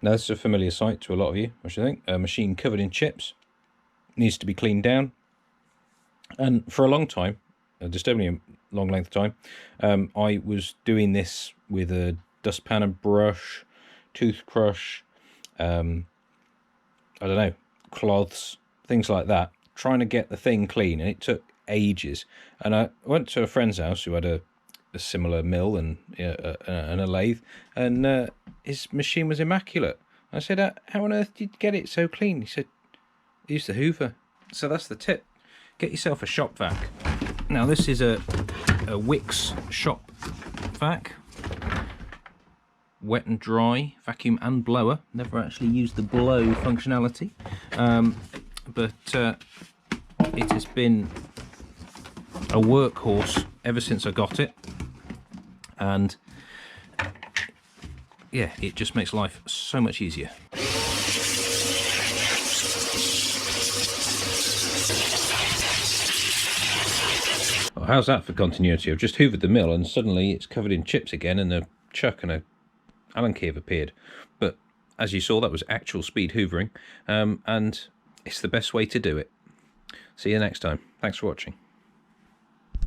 Now this is a familiar sight to a lot of you, I should think. A machine covered in chips, needs to be cleaned down, and for a long time, a disturbingly long length of time, I was doing this with a dustpan and brush, toothbrush, I don't know, cloths, things like that, trying to get the thing clean, and it took ages. And I went to a friend's house who had a similar mill and a lathe, and his machine was immaculate. I said, how on earth did you get it so clean? He said, I used the Hoover. So that's the tip. Get yourself a shop vac. Now this is a Wix shop vac. Wet and dry, vacuum and blower. Never actually used the blow functionality, but it has been a workhorse ever since I got it, and yeah, it just makes life so much easier. Well, how's that for continuity? I've just hoovered the mill and suddenly it's covered in chips again, and a chuck and a Allen key have appeared. But as you saw, that was actual speed hoovering, and it's the best way to do it. See you next time. Thanks for watching.